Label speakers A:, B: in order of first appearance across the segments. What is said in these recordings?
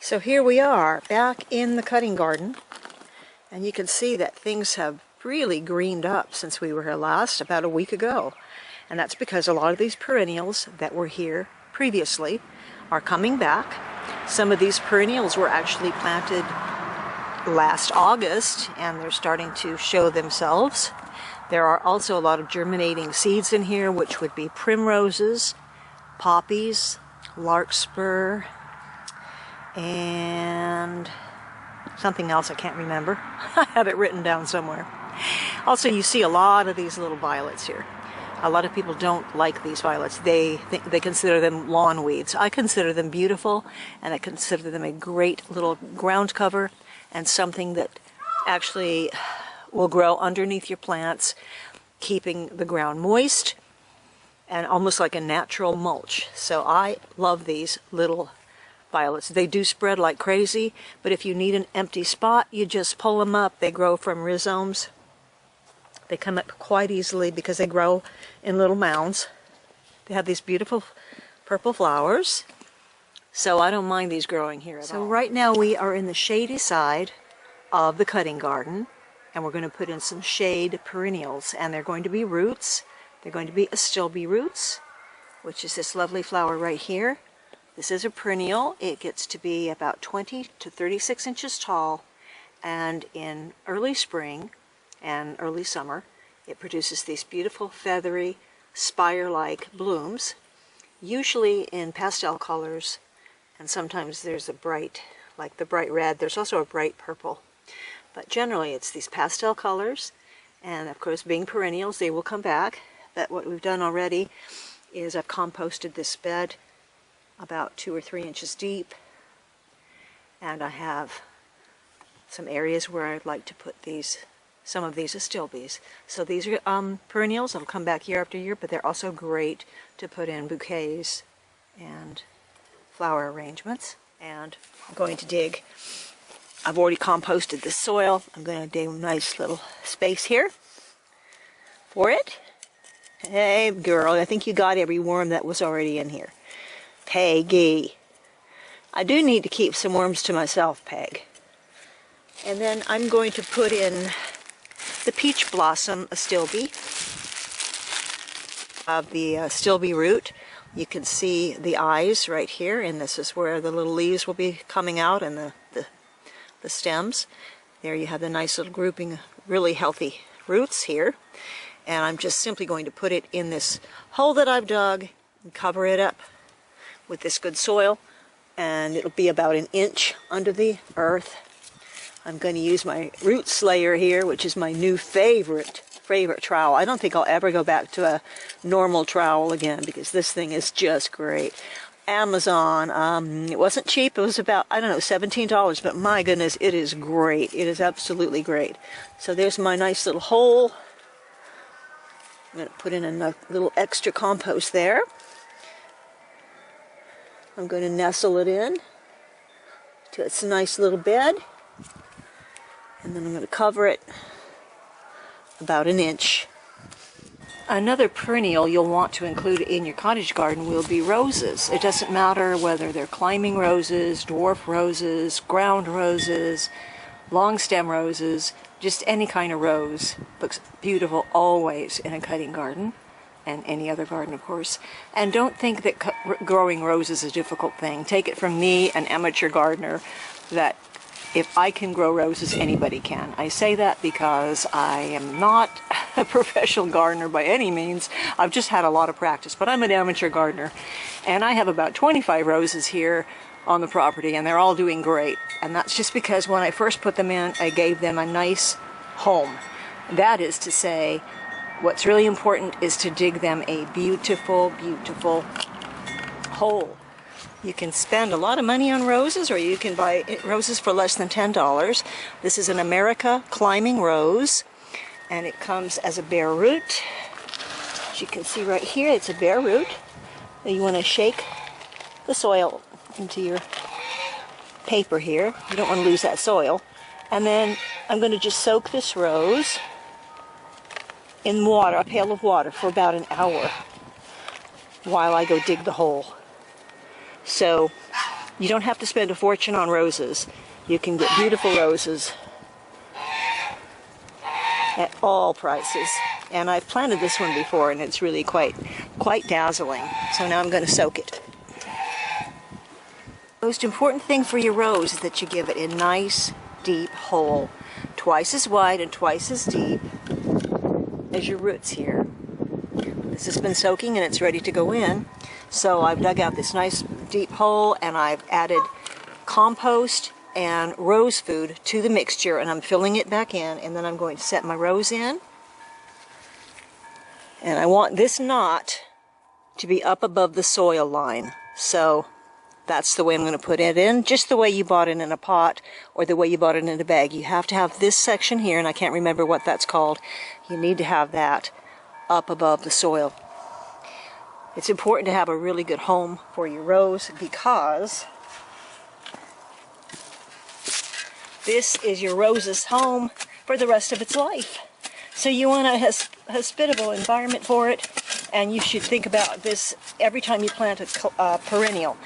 A: So here we are back in the cutting garden, and you can see that things have really greened up since we were here last, about a week ago. And that's because a lot of these perennials that were here previously are coming back. Some of these perennials were actually planted last August, and they're starting to show themselves. There are also a lot of germinating seeds in here, which would be primroses, poppies, larkspur, and something else I can't remember. I have it written down somewhere. Also, you see a lot of these little violets here. A lot of people don't like these violets. They consider them lawn weeds. I consider them beautiful, and I consider them a great little ground cover and something that actually will grow underneath your plants, keeping the ground moist and almost like a natural mulch. So I love these little violets. They do spread like crazy, but if you need an empty spot, you just pull them up. They grow from rhizomes. They come up quite easily because they grow in little mounds. They have these beautiful purple flowers, so I don't mind these growing here at all. So right now we are in the shady side of the cutting garden, and we're going to put in some shade perennials, and they're going to be roots. They're going to be astilbe roots, which is this lovely flower right here. This is a perennial. It gets to be about 20 to 36 inches tall, and in early spring and early summer, it produces these beautiful feathery spire-like blooms, usually in pastel colors, and sometimes there's a bright, like the bright red. There's also a bright purple, but generally it's these pastel colors, and of course, being perennials, they will come back. But what we've done already is I've composted this bed about 2 or 3 inches deep, and I have some areas where I'd like to put some of these astilbes. So these are perennials that'll come back year after year, but they're also great to put in bouquets and flower arrangements. And I'm going to dig. I've already composted the soil. I'm going to dig a nice little space here for it. Hey girl, I think you got every worm that was already in here. Peggy. I do need to keep some worms to myself, Peg. And then I'm going to put in the peach blossom astilbe. Of the astilbe root, you can see the eyes right here, and this is where the little leaves will be coming out, and the stems. There you have the nice little grouping of really healthy roots here. And I'm just simply going to put it in this hole that I've dug and cover it up with this good soil, and it'll be about 1 inch under the earth. I'm going to use my root slayer here, which is my new favorite trowel. I don't think I'll ever go back to a normal trowel again, because this thing is just great. Amazon, it wasn't cheap. It was about, I don't know, $17, but my goodness, it is great. It is absolutely great. So there's my nice little hole. I'm going to put in a little extra compost there. I'm going to nestle it in to its nice little bed. And then I'm going to cover it about 1 inch. Another perennial you'll want to include in your cottage garden will be roses. It doesn't matter whether they're climbing roses, dwarf roses, ground roses, long stem roses, just any kind of rose. Looks beautiful always in a cutting garden, and any other garden, of course. And don't think that growing roses is a difficult thing. Take it from me, an amateur gardener, that if I can grow roses, anybody can. I say that because I am not a professional gardener by any means. I've just had a lot of practice, but I'm an amateur gardener. And I have about 25 roses here on the property, and they're all doing great. And that's just because when I first put them in, I gave them a nice home. That is to say, what's really important is to dig them a beautiful, beautiful hole. You can spend a lot of money on roses, or you can buy roses for less than $10. This is an America climbing rose, and it comes as a bare root. As you can see right here, it's a bare root. You want to shake the soil into your paper here. You don't want to lose that soil. And then I'm going to just soak this rose in water, a pail of water, for about an hour while I go dig the hole. So You don't have to spend a fortune on roses. You can get beautiful roses at all prices. And I've planted this one before, and it's really quite dazzling. So now I'm going to soak it. The most important thing for your rose is that you give it a nice, deep hole, twice as wide and twice as deep as your roots here. This has been soaking and it's ready to go in. So I've dug out this nice deep hole, and I've added compost and rose food to the mixture, and I'm filling it back in, and then I'm going to set my rose in. And I want this knot to be up above the soil line. So that's the way I'm going to put it in, just the way you bought it in a pot or the way you bought it in a bag. You have to have this section here, and I can't remember what that's called. You need to have that up above the soil. It's important to have a really good home for your rose, because this is your rose's home for the rest of its life. So you want a hospitable environment for it, and you should think about this every time you plant a perennial.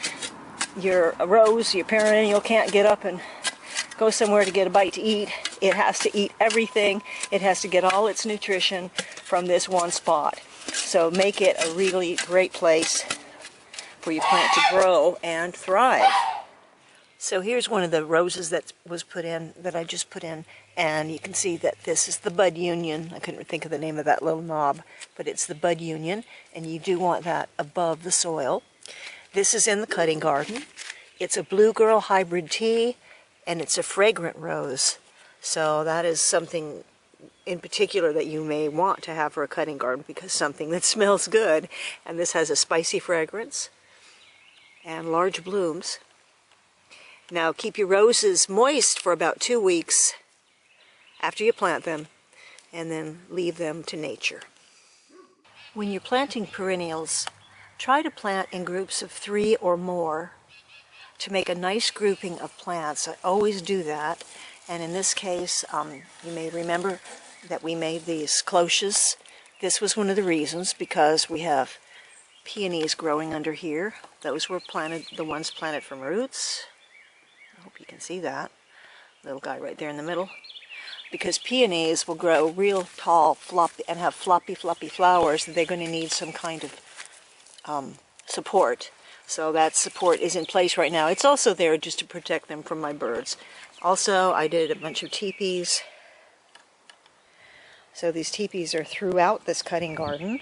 A: Your rose, your perennial, can't get up and go somewhere to get a bite to eat. It has to eat everything. It has to get all its nutrition from this one spot. So make it a really great place for your plant to grow and thrive. So here's one of the roses that was put in, that I just put in, and you can see that this is the bud union. I couldn't think of the name of that little knob, but it's the bud union, and you do want that above the soil. This is in the cutting garden. It's a Blue Girl hybrid tea, and it's a fragrant rose. So that is something in particular that you may want to have for a cutting garden, because something that smells good. And this has a spicy fragrance and large blooms. Now keep your roses moist for about 2 weeks after you plant them, and then leave them to nature. When you're planting perennials, try to plant in groups of 3 or more to make a nice grouping of plants. I always do that. And in this case, you may remember that we made these cloches. This was one of the reasons, because we have peonies growing under here. Those were planted, the ones planted from roots. I hope you can see that little guy right there in the middle. Because peonies will grow real tall, floppy, and have floppy flowers. They're going to need some kind of support. So that support is in place right now. It's also there just to protect them from my birds. Also, I did a bunch of teepees. So these teepees are throughout this cutting garden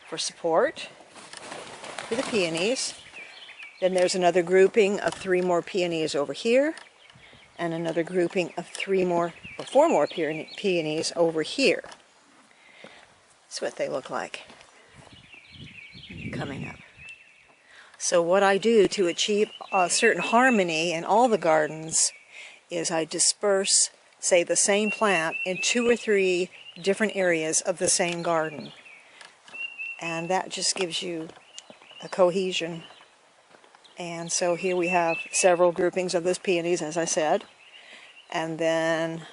A: for support for the peonies. Then there's another grouping of 3 more peonies over here, and another grouping of 4 more peonies over here. That's what they look like coming up. So what I do to achieve a certain harmony in all the gardens is I disperse, say, the same plant in 2 or 3 different areas of the same garden. And that just gives you a cohesion. And so here we have several groupings of those peonies, as I said. And then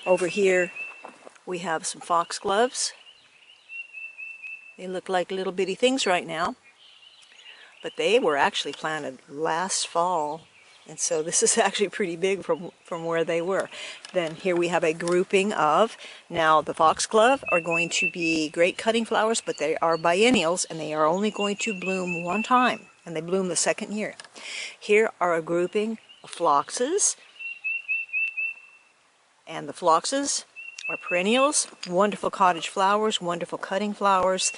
A: over here we have some foxgloves. They look like little bitty things right now, but they were actually planted last fall. And so this is actually pretty big from where they were. Then here we have a grouping of, now the foxglove are going to be great cutting flowers, but they are biennials, and they are only going to bloom 1 time, and they bloom the 2nd year. Here are a grouping of phloxes, and the phloxes are perennials, wonderful cottage flowers, wonderful cutting flowers.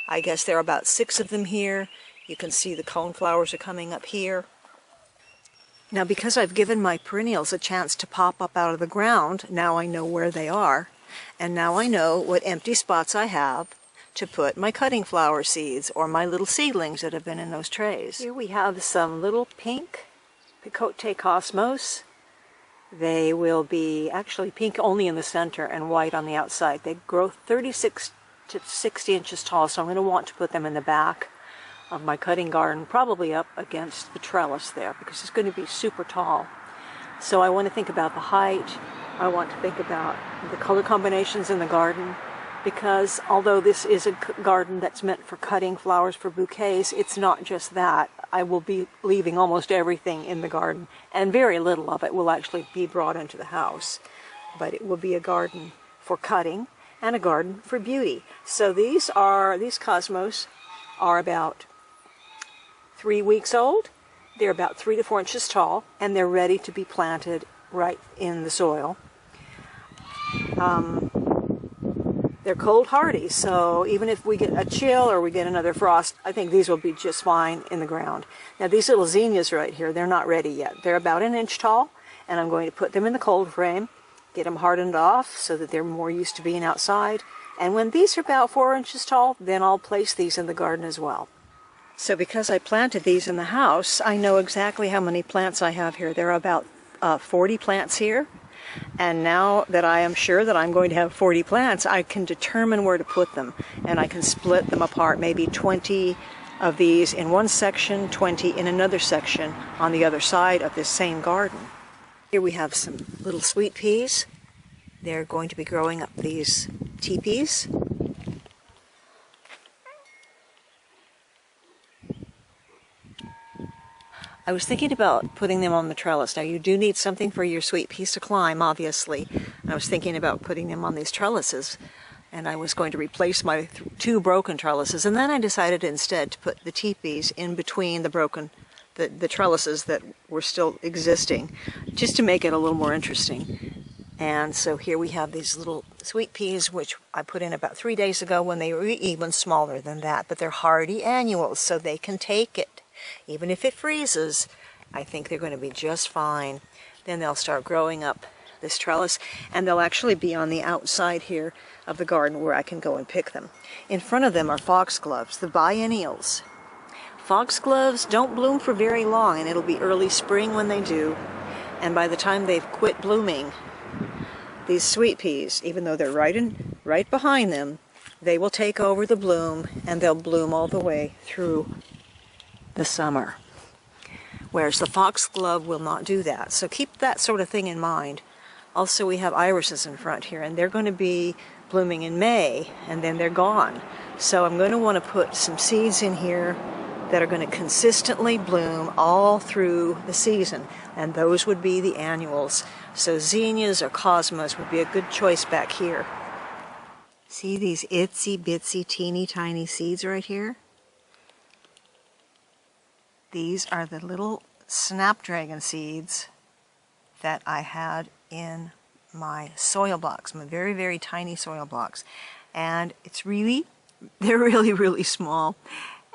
A: I guess there are about 6 of them here. You can see the cone flowers are coming up here. Now, because I've given my perennials a chance to pop up out of the ground, now I know where they are, and now I know what empty spots I have to put my cutting flower seeds or my little seedlings that have been in those trays. Here we have some little pink Picote Cosmos. They will be actually pink only in the center and white on the outside. They grow 36 to 60 inches tall, so I'm going to want to put them in the back of my cutting garden, probably up against the trellis there, because it's going to be super tall. So I want to think about the height. I want to think about the color combinations in the garden. because although this is a garden that's meant for cutting flowers for bouquets, it's not just that. I will be leaving almost everything in the garden, and very little of it will actually be brought into the house. But it will be a garden for cutting and a garden for beauty. So these cosmos are about 3 weeks old. They're about 3 to 4 inches tall, and they're ready to be planted right in the soil. They're cold hardy, so even if we get a chill or we get another frost, I think these will be just fine in the ground. Now these little zinnias right here, they're not ready yet. They're about 1 inch tall, and I'm going to put them in the cold frame, get them hardened off so that they're more used to being outside. And when these are about 4 inches tall, then I'll place these in the garden as well. So because I planted these in the house, I know exactly how many plants I have here. There are about 40 plants here. And now that I am sure that I'm going to have 40 plants, I can determine where to put them. And I can split them apart, maybe 20 of these in one section, 20 in another section on the other side of this same garden. Here we have some little sweet peas. They're going to be growing up these teepees. I was thinking about putting them on the trellis. Now you do need something for your sweet peas to climb, obviously. And I was thinking about putting them on these trellises. And I was going to replace my 2 broken trellises. And then I decided instead to put the teepees in between the trellises that were still existing, just to make it a little more interesting. And so here we have these little sweet peas, which I put in about 3 days ago when they were even smaller than that. But they're hardy annuals, so they can take it. Even if it freezes, I think they're going to be just fine. Then they'll start growing up this trellis, and they'll actually be on the outside here of the garden where I can go and pick them. In front of them are foxgloves, the biennials. Foxgloves don't bloom for very long, and it'll be early spring when they do. And by the time they've quit blooming, these sweet peas, even though they're right behind them, they will take over the bloom, and they'll bloom all the way through the summer. Whereas the foxglove will not do that. So keep that sort of thing in mind. Also, we have irises in front here, and they're going to be blooming in May, and then they're gone. So I'm going to want to put some seeds in here that are going to consistently bloom all through the season, and those would be the annuals. So zinnias or cosmos would be a good choice back here. See these itsy bitsy teeny tiny seeds right here? These are the little snapdragon seeds that I had in my soil blocks, my very, very tiny soil blocks. And they're really, really small.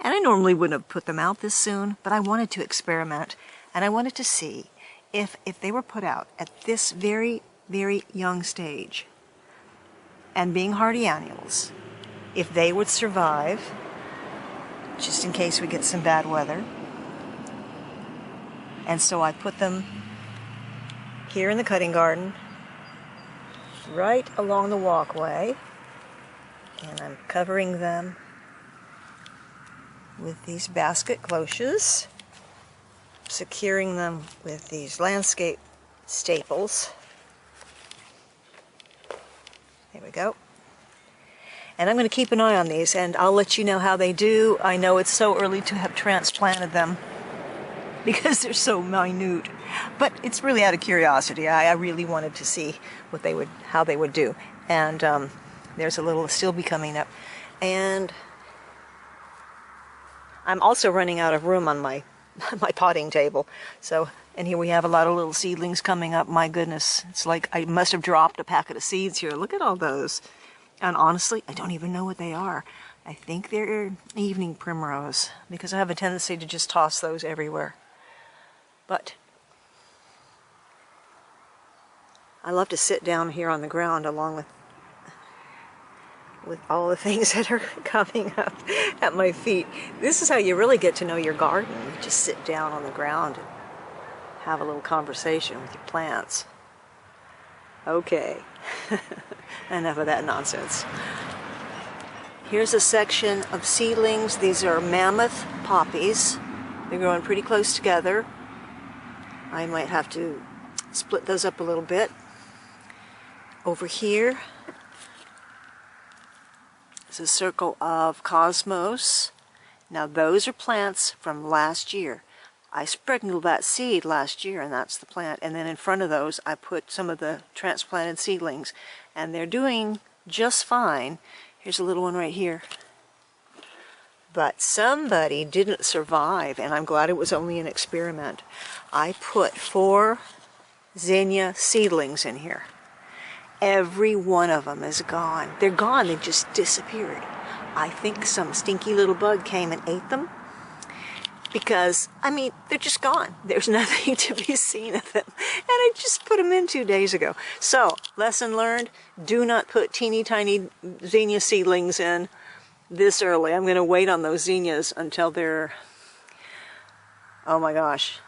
A: And I normally wouldn't have put them out this soon, but I wanted to experiment, and I wanted to see if they were put out at this very, very young stage, and being hardy annuals, if they would survive, just in case we get some bad weather. And so I put them here in the cutting garden, right along the walkway, and I'm covering them with these basket cloches, securing them with these landscape staples. There we go. And I'm going to keep an eye on these, and I'll let you know how they do. I know it's so early to have transplanted them, because they're so minute. But it's really out of curiosity. I really wanted to see how they would do. And there's a little astilbe coming up. And I'm also running out of room on my potting table. So, and here we have a lot of little seedlings coming up. My goodness, it's like I must have dropped a packet of seeds here. Look at all those. And honestly, I don't even know what they are. I think they're evening primrose, because I have a tendency to just toss those everywhere. But I love to sit down here on the ground along with all the things that are coming up at my feet. This is how you really get to know your garden. You just sit down on the ground and have a little conversation with your plants. Okay, enough of that nonsense. Here's a section of seedlings. These are mammoth poppies. They're growing pretty close together. I might have to split those up a little bit. Over here It's a circle of cosmos. Now those are plants from last year. I sprinkled that seed last year, and that's the plant. And then in front of those, I put some of the transplanted seedlings, and they're doing just fine. Here's a little one right here. But somebody didn't survive, and I'm glad it was only an experiment. I put 4 zinnia seedlings in here. Every one of them is gone. They're gone, they just disappeared. I think some stinky little bug came and ate them. Because, I mean, they're just gone. There's nothing to be seen of them. And I just put them in 2 days ago. So, lesson learned, do not put teeny tiny zinnia seedlings in this early. I'm going to wait on those zinnias until they're, oh my gosh,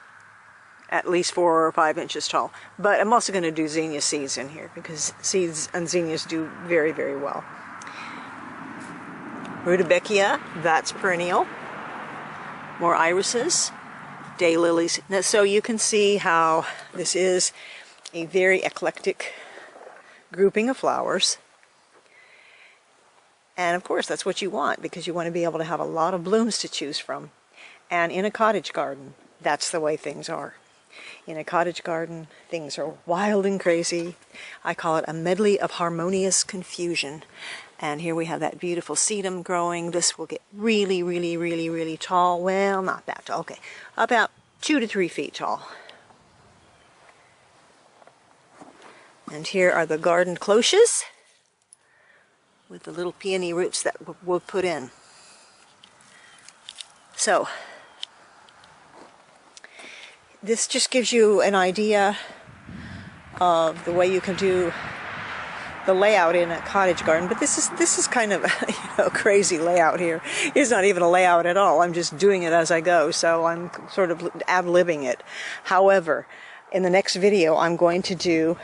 A: at least 4 or 5 inches tall. But I'm also going to do zinnia seeds in here because seeds and zinnias do very, very well. Rudbeckia, that's perennial. More irises, daylilies. Now, so you can see how this is a very eclectic grouping of flowers. And of course, that's what you want, because you want to be able to have a lot of blooms to choose from. And in a cottage garden, that's the way things are. In a cottage garden, things are wild and crazy. I call it a medley of harmonious confusion. And here we have that beautiful sedum growing. This will get really, really, really, really tall. Well, not that tall. Okay, about 2 to 3 feet tall. And here are the garden cloches with the little peony roots that we'll put in. So, this just gives you an idea of the way you can do the layout in a cottage garden, but this is kind of a crazy layout here. It's not even a layout at all. I'm just doing it as I go, so I'm sort of ad-libbing it. However, in the next video, I'm going to do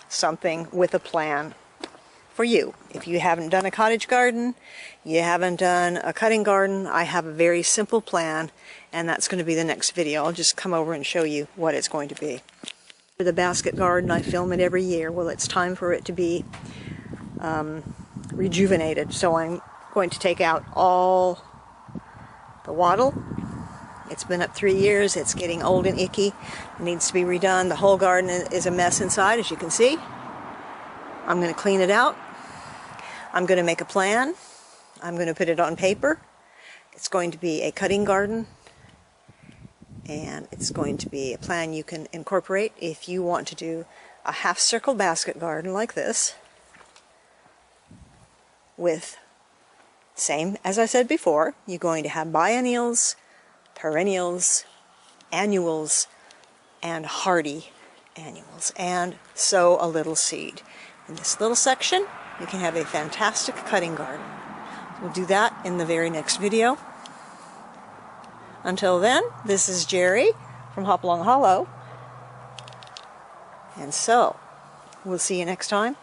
A: something with a plan for you. If you haven't done a cottage garden, you haven't done a cutting garden, I have a very simple plan, and that's going to be the next video. I'll just come over and show you what it's going to be. For the basket garden, I film it every year. Well, it's time for it to be rejuvenated. So I'm going to take out all the wattle. It's been up 3 years. It's getting old and icky. It needs to be redone. The whole garden is a mess inside, as you can see. I'm going to clean it out. I'm going to make a plan. I'm going to put it on paper. It's going to be a cutting garden. And it's going to be a plan you can incorporate if you want to do a half-circle basket garden like this, with, same as I said before, you're going to have biennials, perennials, annuals, and hardy annuals, and sow a little seed. In this little section, you can have a fantastic cutting garden. We'll do that in the very next video. Until then, this is Jerry from Hopalong Hollow. And so, we'll see you next time.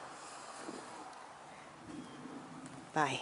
A: Bye.